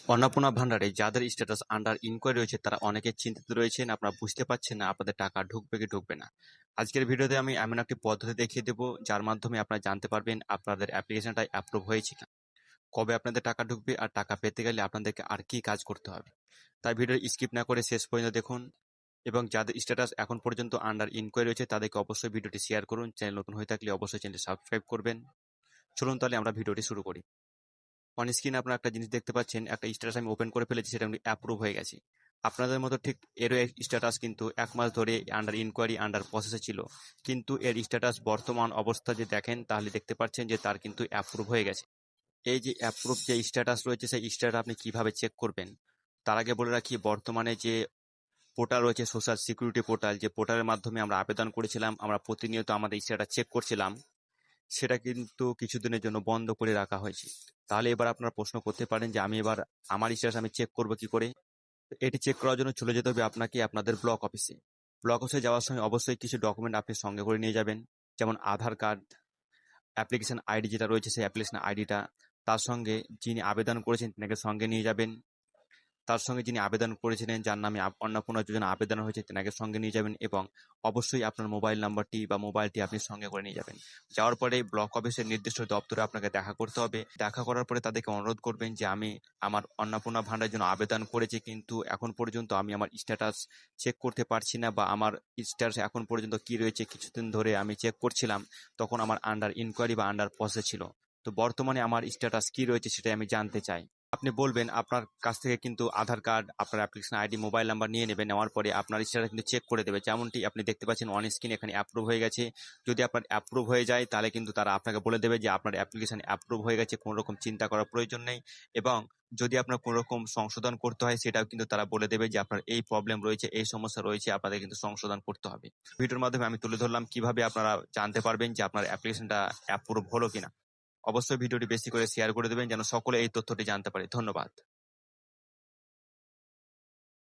অন্নপূর্ণা ভান্ডারে যাদের status under inquiry রয়েছে তারা অনেকে চিন্তিত রয়েছেন, আপনারা বুঝতে পারছেন না আপনাদের টাকা ঢুকবে কি ঢুকবে না। আজকের ভিডিওতে আমি এমন একটি পদ্ধতি দেখিয়ে দেবো যার মাধ্যমে আপনারা জানতে পারবেন আপনাদের অ্যাপ্লিকেশনটা অ্যাপ্রুভ হয়েছে কিনা, কবে আপনাদের টাকা ঢুকবে, আর টাকা পেতে গেলে আপনাদেরকে আর কি কাজ করতে হবে। তাই ভিডিও স্কিপ না করে শেষ পর্যন্ত দেখুন, এবং যাদের স্ট্যাটাস এখন পর্যন্ত আন্ডার ইনকোয়ারি রয়েছে তাদেরকে অবশ্যই ভিডিওটি শেয়ার করুন। চ্যানেল নতুন হয়ে থাকলে অবশ্যই চ্যানেলটি সাবস্ক্রাইব করবেন। চলুন তাহলে আমরা ভিডিওটি শুরু করি। অন স্ক্রিনে আপনারা একটা জিনিস দেখতে পাচ্ছেন, একটা স্ট্যাটাস আমি ওপেন করে ফেলেছি, সেটা অ্যাপ্রুভ হয়ে গেছে। আপনাদের মতো ঠিক এরও স্ট্যাটাস কিন্তু 1 মাস ধরে আন্ডার ইনকোয়ারি আন্ডার প্রসেসে ছিল, কিন্তু এর স্ট্যাটাস বর্তমান অবস্থা যে দেখেন তাহলে দেখতে পাচ্ছেন যে তার কিন্তু অ্যাপ্রুভ হয়ে গেছে। এই যে অ্যাপ্রুভ যে স্ট্যাটাস রয়েছে সেই স্ট্যাটাস আপনি কিভাবে চেক করবেন তার আগে বলে রাখি, বর্তমানে যে পোর্টাল রয়েছে সোশ্যাল সিকিউরিটি পোর্টাল, যে পোর্টালের মাধ্যমে আমরা আবেদন করেছিলাম, আমরা প্রতিনিয়ত আমাদের স্ট্যাটাস চেক করছিলাম, সেটা কিন্তু কিছুদিনের জন্য বন্ধ করে রাখা হয়েছে। তাহলে এবার আপনারা প্রশ্ন করতে পারেন যে আমি এবার আমার স্ট্যাটাস আমি চেক করব কি করে। এটি চেক করার জন্য চলে যেতে হবে আপনাকে আপনাদের ব্লক অফিসে। ব্লক অফিসে যাওয়ার সময় অবশ্যই কিছু ডকুমেন্ট আপনি সঙ্গে করে নিয়ে যাবেন, যেমন আধার কার্ড, অ্যাপ্লিকেশন আইডি যেটা রয়েছে সেই অ্যাপ্লিকেশন আইডিটা, তার সঙ্গে যিনি আবেদন করেছেন তাকে সঙ্গে নিয়ে যাবেন, তার সঙ্গে যিনি আবেদন করেছিলেন যার নামে অন্নপূর্ণা যোজনা আবেদন হয়েছে তেনাকে সঙ্গে নিয়ে যাবেন, এবং অবশ্যই আপনার মোবাইল নাম্বারটি বা মোবাইলটি আপনি সঙ্গে করে নিয়ে যাবেন। যাওয়ার পরে ব্লক অফিসের নির্দিষ্ট দপ্তরে আপনাকে দেখা করতে হবে। দেখা করার পরে তাদেরকে অনুরোধ করবেন যে আমি আমার অন্নপূর্ণা ভান্ডারের জন্য আবেদন করেছি, কিন্তু এখন পর্যন্ত আমি আমার স্ট্যাটাস চেক করতে পারছি না, বা আমার স্ট্যাটাস এখন পর্যন্ত কি রয়েছে কিছুদিন ধরে আমি চেক করছিলাম, তখন আমার আন্ডার ইনকোয়ারি বা আন্ডার প্রসেস ছিল। তো বর্তমানে আমার স্ট্যাটাস কি রয়েছে সেটাই আমি জানতে চাই। আপনি বলবেন, আপনার কাছ থেকে কিন্তু আধার কার্ড, আপনার অ্যাপ্লিকেশন আইডি, মোবাইল নাম্বার নিয়ে নেবেন। নেওয়ার পরে আপনার স্ট্যাটাস কিন্তু চেক করে দেবে, যেমনটি আপনি দেখতে পাচ্ছেন অন স্ক্রিন এখানে অ্যাপ্রুভ হয়ে গেছে। যদি আপনার অ্যাপ্রুভ হয়ে যায় তাহলে কিন্তু তারা আপনাকে বলে দেবে যে আপনার অ্যাপ্লিকেশন অ্যাপ্রুভ হয়ে গেছে, কোনো রকম চিন্তা করার প্রয়োজন নেই। এবং যদি আপনার কোনো রকম সংশোধন করতে হয় সেটাও কিন্তু তারা বলে দেবে যে আপনার এই প্রবলেম রয়েছে, এই সমস্যা রয়েছে, আপনাদের কিন্তু সংশোধন করতে হবে। ভিডিওর মাধ্যমে আমি তুলে ধরলাম কিভাবে আপনারা জানতে পারবেন যে আপনার অ্যাপ্লিকেশনটা অ্যাপ্রুভ হলো কিনা। অবশ্যই ভিডিওটি বেশি করে শেয়ার করে দেবেন যেন সকলে এই তথ্যটি জানতে পারে। ধন্যবাদ।